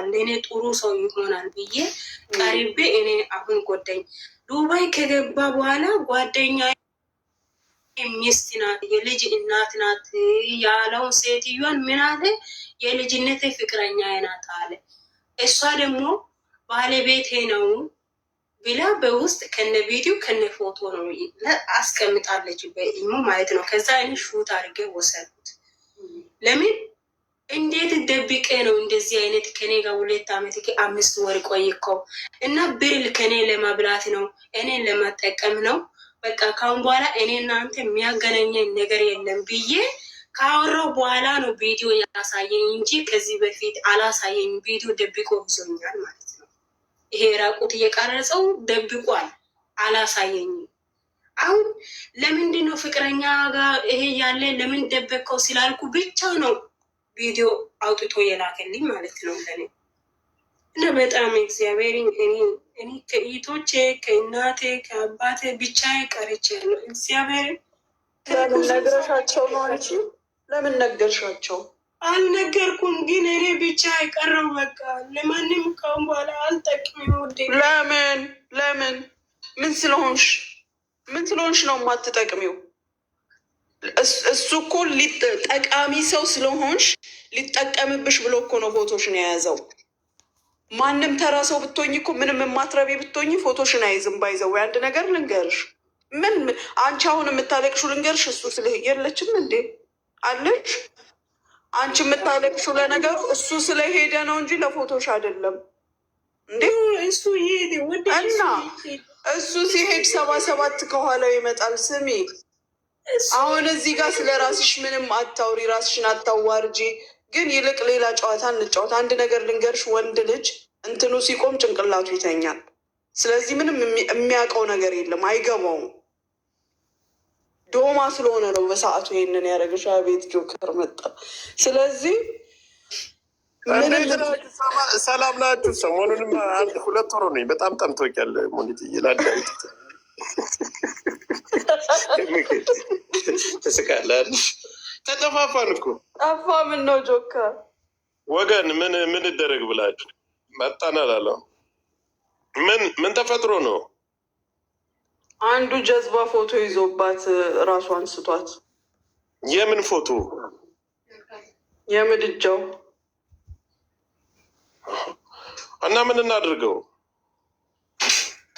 ያስባል እኔ ጥሩ ሰው ይሆናል ብዬ ቀሪቤ እኔ አሁን ጎዳኝ። ዱባይ ከገባ በኋላ ጓደኛ ሚስት ናት የልጅ እናት ናት ያለውን ሴትዮን ምን አለ? የልጅነት ፍቅረኛ ናት አለ። እሷ ደግሞ ባለቤቴ ነው ብላ በውስጥ ከነ ቪዲዮ ከነ ፎቶ ነው አስቀምጣለች በኢሞ ማለት ነው። ከዛ እኔ ሹት አድርጌ ወሰድኩት። ለምን እንዴት ደብቄ ነው እንደዚህ አይነት ከኔ ጋር 2 ዓመት 5 ወር ቆይከው እና ብርል ከኔ ለማብላት ነው እኔን ለማጠቀም ነው። በቃ ካሁን በኋላ እኔ እናንተ የሚያገናኘኝ ነገር የለም ብዬ ካወራው በኋላ ነው ቪዲዮ ያሳየኝ እንጂ ከዚህ በፊት አላሳየኝ። ቪዲዮ ደብቆ ይዞኛል ማለት ነው። ይሄ ራቁት እየቀረጸው ደብቋል፣ አላሳየኝም። አሁን ለምንድን ነው ፍቅረኛ ጋር ይሄ ያለ ለምን ደበቀው ስላልኩ ብቻ ነው ቪዲዮ አውጥቶ የላከልኝ ማለት ነው ለኔ። እና በጣም እግዚአብሔር እኔ ከኢቶቼ ከእናቴ ከአባቴ ብቻ ቀርቼ ነው እግዚአብሔር። ለምን ነገርሻቸው ነው አንቺ? ለምን ነገርሻቸው? አልነገርኩም፣ ግን እኔ ብቻ የቀረው በቃ ለማንም ካሁን በኋላ አልጠቅም። ውዴ ለምን ምን ስለሆንሽ ነው የማትጠቅሚው? እሱ እኮ ጠቃሚ ሰው ስለሆንሽ ሊጠቀምብሽ ብሎ እኮ ነው ፎቶሽን የያዘው። ማንም ተራ ሰው ብትሆኝ እኮ ምንም የማትረቢ ብትሆኝ ፎቶሽን አይዝም። ባይዘው አንድ ነገር ልንገርሽ፣ ምን አንቺ አሁን የምታለቅሹ ልንገርሽ፣ እሱ ስለ የለችም እንዴ አለች። አንቺ የምታለቅሹ ለነገሩ እሱ ስለሄደ ነው እንጂ ለፎቶሽ አይደለም እንዴ። እና እሱ ሲሄድ 77 ከኋላው ይመጣል። ስሚ አሁን እዚህ ጋር ስለ ራስሽ ምንም አታውሪ፣ ራስሽን አታዋርጂ። ግን ይልቅ ሌላ ጨዋታ እንጫወት። አንድ ነገር ልንገርሽ፣ ወንድ ልጅ እንትኑ ሲቆም ጭንቅላቱ ይተኛል። ስለዚህ ምንም የሚያውቀው ነገር የለም፣ አይገባውም። ዶማ ስለሆነ ነው በሰዓቱ ይሄንን ያደረገሽ። አቤት ጆከር መጣ። ስለዚህ ሰላም ናችሁ? ሰሞኑንም 1-2 ወር ነኝ። በጣም ጠምቶኛል። ሞኒት እየላዳዊት ትስቃለህ። ተጠፋፋን እኮ ጠፋ። ምን ነው ጆከር ወገን፣ ምን ይደረግ ብላችሁ መጣን አላለው። ምን ተፈጥሮ ነው? አንዱ ጀዝባ ፎቶ ይዞባት ራሱ አንስቷት። የምን ፎቶ? የምድጃው። እና ምን እናድርገው?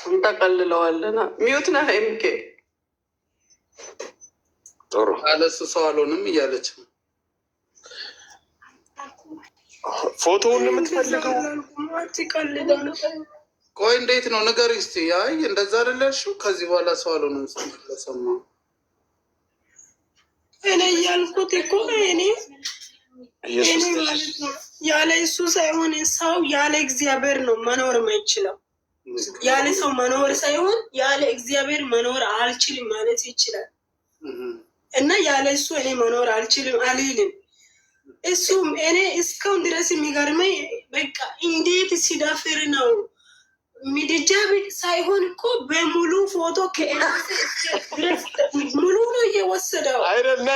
እንጠቀልለዋለን። ሚዩት ነህ ኤምኬ? ጥሩ አለሱ ሰው አልሆንም እያለች ፎቶውን የምትፈልገው? ቆይ እንዴት ነው ንገሪ እስኪ። አይ እንደዛ አይደለሽው። ከዚህ በኋላ ሰው አልሆንም ሰማ። እኔ ያልኩት እኮ እኔ ማለት ነው ያለ እሱ ሳይሆን ሰው ያለ እግዚአብሔር ነው መኖር የማይችለው። ያለ ሰው መኖር ሳይሆን ያለ እግዚአብሔር መኖር አልችልም ማለት ይችላል። እና ያለ እሱ እኔ መኖር አልችልም አልልም። እሱም እኔ እስካሁን ድረስ የሚገርመኝ በቃ እንዴት ሲዳፍር ነው። ምድጃ ቤት ሳይሆን እኮ በሙሉ ፎቶ ድረስ ሙሉ ነው እየወሰደው አይደል? ነ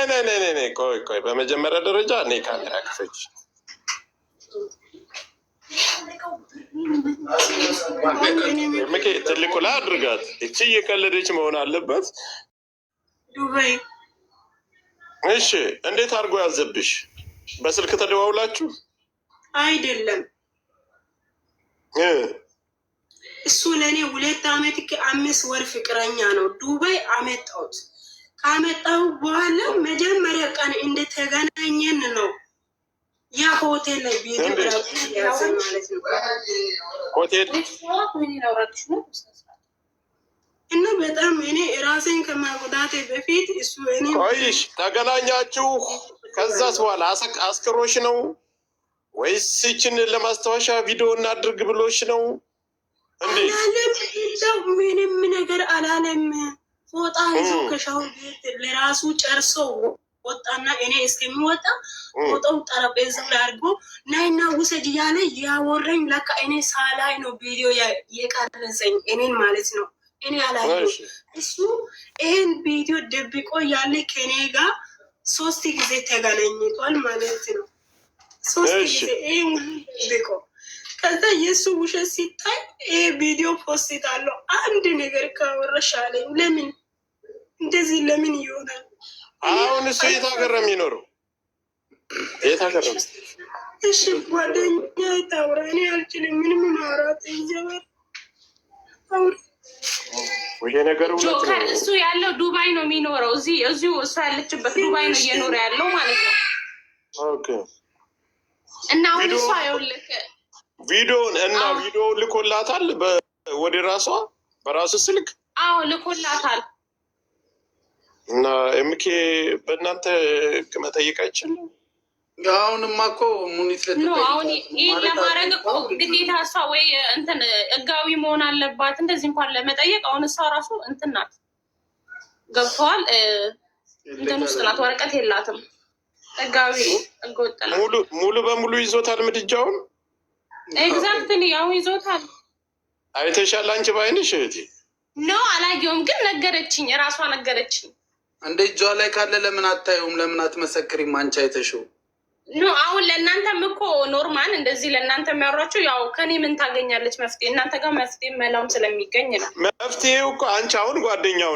ቆይ በመጀመሪያ ደረጃ እኔ ካሜራ ክፈች። ምኬ ትልቁ ላይ አድርጋት። እቺ እየቀለደች መሆን አለበት። ዱባይ እሺ፣ እንዴት አድርጎ ያዘብሽ? በስልክ ተደዋውላችሁ? አይደለም፣ እሱ ለእኔ 2 ዓመት 5 ወር ፍቅረኛ ነው። ዱባይ አመጣሁት። ካመጣሁ በኋላ መጀመሪያ ቀን እንደተገናኘን ነው ያ ሆቴል ላይ ቤት ያዘ ማለት ነው። ሆቴል እና በጣም እኔ ራሴን ከማጉዳቴ በፊት እሱ እኔ ቆይሽ ተገናኛችሁ። ከዛስ በኋላ አስክሮሽ ነው ወይስ ይችን ለማስታወሻ ቪዲዮ እናድርግ ብሎሽ ነው? አላለም። ምንም ነገር አላለም። ፎጣ ይዞ ከሻወር ቤት ለራሱ ጨርሶ ወጣና እኔ እስከሚወጣ ፎጣው ጠረጴዛው ላይ አድርጎ ናይና ውሰድ እያለ ያወረኝ። ለካ እኔ ሳላይ ነው ቪዲዮ የቀረጸኝ እኔን ማለት ነው። እኔ አላየሁም። እሱ ይህን ቪዲዮ ደብቆ ያለ ከኔ ጋር 3 ጊዜ ተገናኝቷል ማለት ነው። 3 ጊዜ ይህን ደብቆ ከዛ የእሱ ውሸት ሲታይ ይሄ ቪዲዮ ፖስት አለው። አንድ ነገር ካወራሽ አለኝ። ለምን እንደዚህ ለምን ይሆናል? አሁን እሱ የት ሀገር ነው የሚኖረው? የት ሀገር ነው? እሺ ጓደኛ ታውራ፣ እኔ አልችልም ምንም ማውራት። ይዘበር አውራ ይሄ ነገር ጆከር እሱ ያለው ዱባይ ነው የሚኖረው። እዚሁ እሱ ያለችበት ዱባይ ነው እየኖረ ያለው ማለት ነው። ኦኬ። እና አሁን እሷ ይኸውልህ ቪዲዮውን እና ቪዲዮውን ልኮላታል ወደ ራሷ በራሱ ስልክ። አዎ ልኮላታል። እና ኤምኬ በእናንተ መጠየቅ አይችልም? አሁንማ እኮ ሙኒት አሁን ይህን ለማድረግ እኮ ግዴታ እሷ ወይ እንትን ህጋዊ መሆን አለባት እንደዚህ እንኳን ለመጠየቅ። አሁን እሷ ራሱ እንትን ናት፣ ገብተዋል እንትን ውስጥ ናት፣ ወረቀት የላትም። ህጋዊ ህገወጥ ናት። ሙሉ በሙሉ ይዞታል ምድጃውን። ኤግዛክትሊ ያው ይዞታል። አይተሻል አንቺ ባይንሽ እህቴ? ኖ አላየውም፣ ግን ነገረችኝ፣ እራሷ ነገረችኝ። እንደ እጇ ላይ ካለ ለምን አታየውም? ለምን አትመሰክሪም? አንቺ አይተሽው ኖ አሁን ለእናንተም እኮ ኖርማል እንደዚህ ለእናንተ የሚያወራቸው ያው ከኔ ምን ታገኛለች መፍትሄ፣ እናንተ ጋር መፍትሄ መላም ስለሚገኝ ነው። መፍትሄው እኮ አንቺ አሁን ጓደኛዋ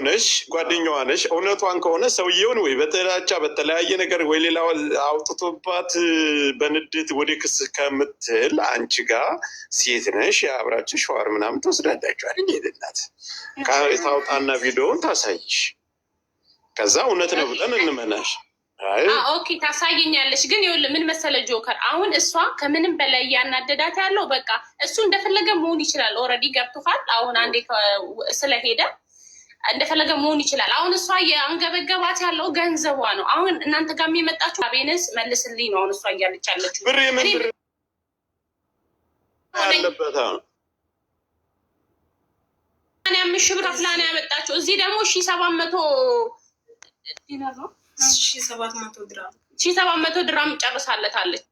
ነሽ። እውነቷን ከሆነ ሰውየውን ወይ በጥላቻ በተለያየ ነገር ወይ ሌላ አውጥቶባት በንድት ወደ ክስ ከምትል አንቺ ጋር ሴት ነሽ፣ የአብራችሁ ሸዋር ምናምን ተወስዳላችኋል። ሄድናት ታውጣና ቪዲዮውን ታሳይሽ፣ ከዛ እውነት ነው ብለን እንመናሽ። ኦኬ ታሳየኛለች። ግን ይኸውልህ ምን መሰለህ ጆከር፣ አሁን እሷ ከምንም በላይ እያናደዳት ያለው በቃ እሱ እንደፈለገ መሆን ይችላል። ኦልሬዲ ገብቶሃል። አሁን አንዴ ስለሄደ እንደፈለገ መሆን ይችላል። አሁን እሷ የአንገበገባት ያለው ገንዘቧ ነው። አሁን እናንተ ጋር የሚመጣችሁ አቤንስ መልስልኝ ነው አሁን እሷ እያለች ያለችው። ብር የምን ብር አለበት? 5,000 ብር ከፍላ ነው ያመጣችው። እዚህ ደግሞ 1,700 ዲናር ነው 1,700 ድራም ጨርሳለታለች።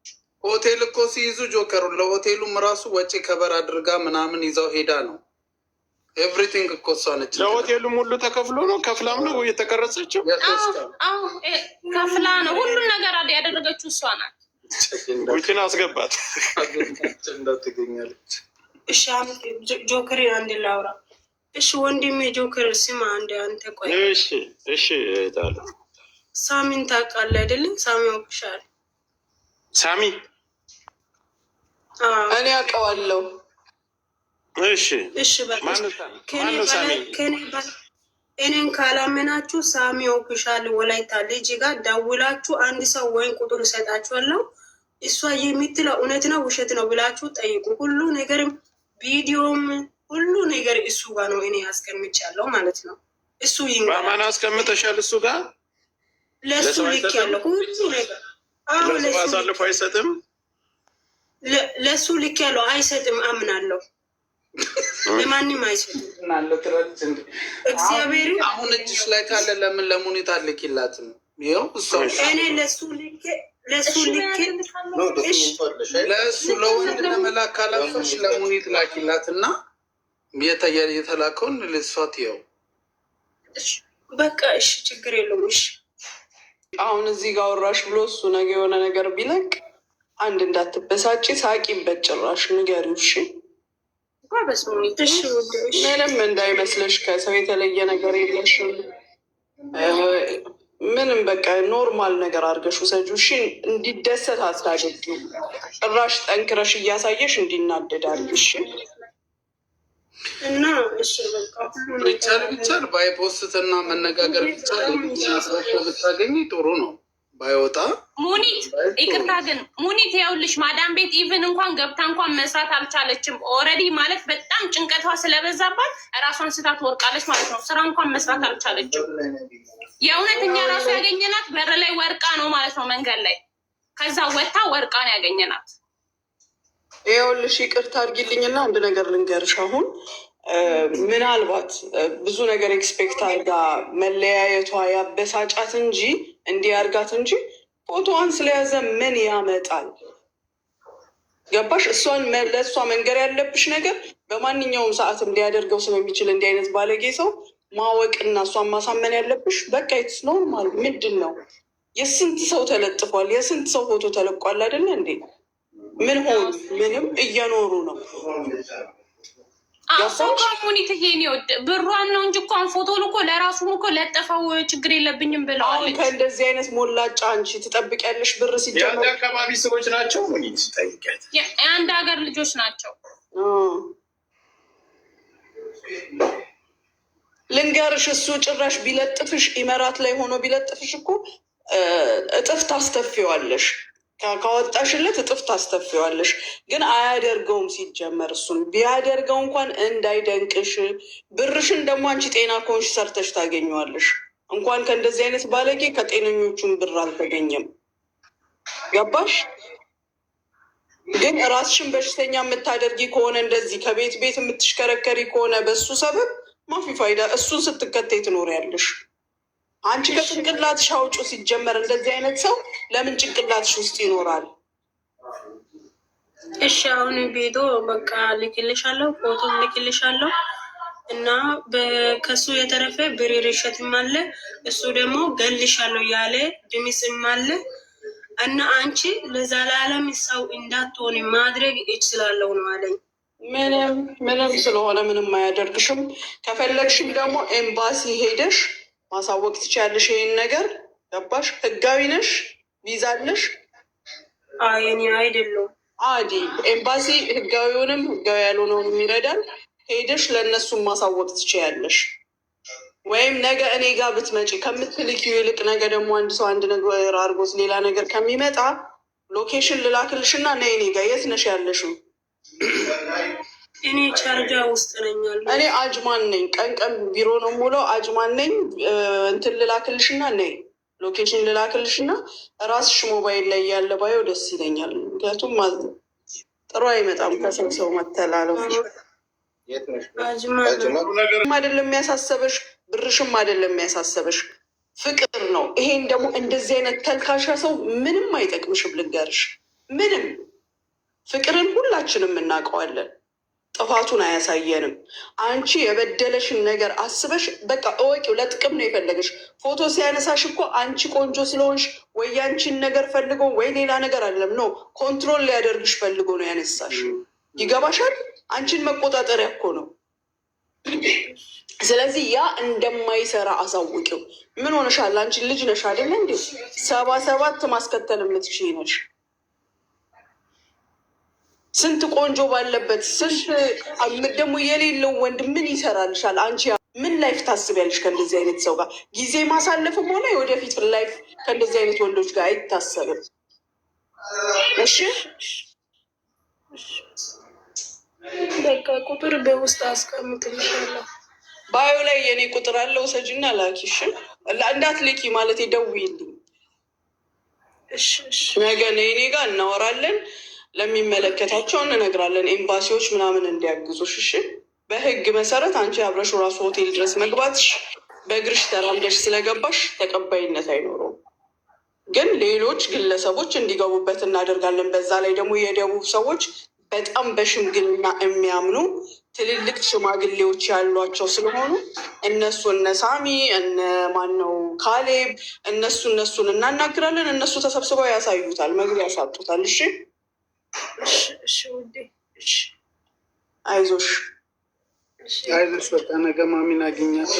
ሆቴል እኮ ሲይዙ ጆከሩን ለሆቴሉም ራሱ ወጪ ከበር አድርጋ ምናምን ይዘው ሄዳ ነው። ኤቭሪቲንግ እኮ እሷ ነች። ለሆቴሉም ሁሉ ተከፍሎ ነው ከፍላም ነው የተቀረጸችው። ከፍላ ነው ሁሉም ነገር ያደረገችው እሷ ናት። ውጭን አስገባት እንዳትገኛለች። እሺ ጆከር አንድ ላውራ። እሺ ወንድሜ ጆከር ስማ፣ አንተ ቆይ። እሺ ታለ ሳሚን ታውቃለህ አይደለም? ሳሚ ያውቅሻል። ሳሚ እኔ አውቀዋለሁ። እሺ በቃ እኔን ካላመናችሁ ሳሚ ያውቅሻል። ወላይታ ልጅ ጋር ደውላችሁ አንድ ሰው ወይም ቁጥር እሰጣችኋለሁ። እሷ የምትለው እውነት ነው ውሸት ነው ብላችሁ ጠይቁ። ሁሉ ነገር ቪዲዮም ሁሉ ነገር እሱ ጋር ነው። እኔ አስቀምጫለሁ ማለት ነው። እሱ ይንገራል። ማን አስቀምጠሻል? እሱ ጋር ለሱ ልክ ያለው ሁሉ ነገር ለሱ አሳልፎ አይሰጥም። ለሱ ልክ ያለው አይሰጥም። አምናለሁ። ለማንም አይሰጥም። እግዚአብሔር አሁን እጅሽ ላይ ካለ ለምን ለሙኒት አልኪላትም? ይኸው እሷ እኔ ለሱ ልክ ለሱ ለወንድ ለመላክ ካላፈሽ ለሙኒት ላኪላት እና የተላከውን ልሷት ይኸው በቃ እሺ፣ ችግር የለውም። እሺ አሁን እዚህ ጋር ወራሽ ብሎ እሱ ነገ የሆነ ነገር ቢለቅ አንድ እንዳትበሳጭ፣ ሳቂበት ጭራሽ ንገሪው። እሺ ምንም እንዳይመስልሽ፣ ከሰው የተለየ ነገር የለሽም። ምንም በቃ ኖርማል ነገር አድርገሽ ውሰጂው። እሺ እንዲደሰት አታድርጊው። ጭራሽ ጠንክረሽ እያሳየሽ እንዲናደድ አድርጊ። እሺ እና እሺ በቃ ቢቻል ባይፖስት እና መነጋገር ቢቻል ብታገኝ ጥሩ ነው። ባይወጣ ሙኒት ይቅርታ ግን ሙኒት ያውልሽ ማዳም ቤት ኢቭን እንኳን ገብታ እንኳን መስራት አልቻለችም። ኦልሬዲ ማለት በጣም ጭንቀቷ ስለበዛባት እራሷን ስታ ትወርቃለች ማለት ነው። ስራ እንኳን መስራት አልቻለችም። የእውነት እኛ ራሱ ያገኘናት በር ላይ ወርቃ ነው ማለት ነው፣ መንገድ ላይ። ከዛ ወጥታ ወርቃ ነው ያገኘናት። ይኸውልሽ ይቅርታ አድርጊልኝና አንድ ነገር ልንገርሽ። አሁን ምናልባት ብዙ ነገር ኤክስፔክት አድርጋ መለያየቷ ያበሳጫት እንጂ እንዲህ አድርጋት እንጂ ፎቶዋን ስለያዘ ምን ያመጣል? ገባሽ? እሷን ለእሷ መንገር ያለብሽ ነገር በማንኛውም ሰዓትም ሊያደርገው ስለሚችል እንዲህ አይነት ባለጌ ሰው ማወቅና እሷን ማሳመን ያለብሽ በቃ ኢትስ ኖርማል። ምንድን ነው የስንት ሰው ተለጥፏል፣ የስንት ሰው ፎቶ ተለቋል አይደለ እንዴ? ምን ሆኑ? ምንም እየኖሩ ነው። ሰው ኮሙኒቲ ይሄን ይወድ ብሯን ነው እንጂ እኮ ፎቶን እኮ ለራሱ እኮ ለጠፈው ችግር የለብኝም ብለዋል። አሁን ከእንደዚህ አይነት ሞላጫ አንቺ ትጠብቂያለሽ? ብር ሲጀመር የአንድ አካባቢ ሰዎች ናቸው። ጠይቂያት። የአንድ ሀገር ልጆች ናቸው። ልንገርሽ፣ እሱ ጭራሽ ቢለጥፍሽ ኢመራት ላይ ሆኖ ቢለጥፍሽ እኮ እጥፍ ታስተፊዋለሽ። ካወጣሽለት እጥፍ ታስተፊዋለሽ። ግን አያደርገውም። ሲጀመር እሱን ቢያደርገው እንኳን እንዳይደንቅሽ። ብርሽን ደግሞ አንቺ ጤና ከሆንሽ ሰርተሽ ታገኘዋለሽ። እንኳን ከእንደዚህ አይነት ባለጌ ከጤነኞቹን ብር አልተገኘም። ገባሽ? ግን ራስሽን በሽተኛ የምታደርጊ ከሆነ እንደዚህ ከቤት ቤት የምትሽከረከሪ ከሆነ በሱ ሰበብ ማፊ ፋይዳ። እሱን ስትከተይ ትኖሪያለሽ። አንቺ ከጭንቅላትሽ አውጩ። ሲጀመር እንደዚህ አይነት ሰው ለምን ጭንቅላትሽ ውስጥ ይኖራል? እሺ አሁን ቪዲዮ በቃ ልክልሻለሁ፣ ፎቶ ልክልሻለሁ እና ከሱ የተረፈ ብሬር ሸትም አለ። እሱ ደግሞ ገልሻለሁ ያለ ድምፅም አለ እና አንቺ ለዘላለም ሰው እንዳትሆን ማድረግ እችላለሁ ነው አለኝ። ምንም ስለሆነ ምንም አያደርግሽም። ከፈለግሽም ደግሞ ኤምባሲ ሄደሽ ማሳወቅ ትችያለሽ ይሄን ነገር። ገባሽ? ህጋዊ ነሽ፣ ቪዛ አለሽ። እኔ አይደለሁም አዲ ኤምባሲ ህጋዊውንም ህጋዊ ያልሆነውን የሚረዳል። ሄደሽ ለእነሱም ማሳወቅ ትችያለሽ። ወይም ነገ እኔ ጋር ብትመጪ ከምትልኪው ይልቅ ነገ ደግሞ አንድ ሰው አንድ ነገር አድርጎት ሌላ ነገር ከሚመጣ ሎኬሽን ልላክልሽና ነይ እኔ ጋር። የት ነሽ ያለሽው? እኔ ቻርጃ ውስጥ ነኝ ያለው። እኔ አጅማን ነኝ። ቀን ቀን ቢሮ ነው የምውለው። አጅማን ነኝ። እንትን ልላክልሽና ነይ ሎኬሽን ልላክልሽና ራስሽ ሞባይል ላይ ያለ ባየው ደስ ይለኛል። ምክንያቱም ጥሩ አይመጣም ከሰው ሰው መተላለፍ። አይደለም የሚያሳሰበሽ፣ ብርሽም አይደለም የሚያሳሰበሽ፣ ፍቅር ነው። ይሄን ደግሞ እንደዚህ አይነት ተልካሻ ሰው ምንም አይጠቅምሽም። ልንገርሽ፣ ምንም ፍቅርን ሁላችንም እናውቀዋለን። ጥፋቱን አያሳየንም። አንቺ የበደለሽን ነገር አስበሽ በቃ እወቂው። ለጥቅም ነው የፈለገሽ። ፎቶ ሲያነሳሽ እኮ አንቺ ቆንጆ ስለሆንሽ ወይ ያንቺን ነገር ፈልጎ ወይ ሌላ ነገር አለም ነው፣ ኮንትሮል ሊያደርግሽ ፈልጎ ነው ያነሳሽ። ይገባሻል? አንቺን መቆጣጠሪያ እኮ ነው። ስለዚህ ያ እንደማይሰራ አሳውቂው። ምን ሆነሻል? አንቺ ልጅ ነሽ አይደለ እንዴ? 77 ማስከተል የምትችይ ነሽ። ስንት ቆንጆ ባለበት ስንት ደግሞ የሌለው ወንድ ምን ይሰራልሻል? አንቺ ምን ላይፍ ታስቢያለሽ? ከእንደዚህ አይነት ሰው ጋር ጊዜ ማሳለፍም ሆነ የወደፊት ላይፍ ከእንደዚህ አይነት ወንዶች ጋር አይታሰብም። እሺ በቃ ቁጥር በውስጥ አስቀምጥልሻለሁ። ባዮ ላይ የኔ ቁጥር አለ። ውሰጂና ላኪሽ። እንዳትልኪ ማለት ደውዪልኝ። ነገ እኔ ጋር እናወራለን። ለሚመለከታቸው እንነግራለን። ኤምባሲዎች ምናምን እንዲያግዙሽ። እሺ በህግ መሰረት አንቺ አብረሽ ራሱ ሆቴል ድረስ መግባትሽ በእግርሽ ተራምደሽ ስለገባሽ ተቀባይነት አይኖረውም። ግን ሌሎች ግለሰቦች እንዲገቡበት እናደርጋለን። በዛ ላይ ደግሞ የደቡብ ሰዎች በጣም በሽምግልና የሚያምኑ ትልልቅ ሽማግሌዎች ያሏቸው ስለሆኑ እነሱ እነ ሳሚ እነ ማነው ካሌብ እነሱን እናናግራለን። እነሱ ተሰብስበው ያሳዩታል፣ መግቢያ ያሳጡታል። እሺ ውዴ፣ አይዞሽ በቃ ነገ ማሚን አገኛት።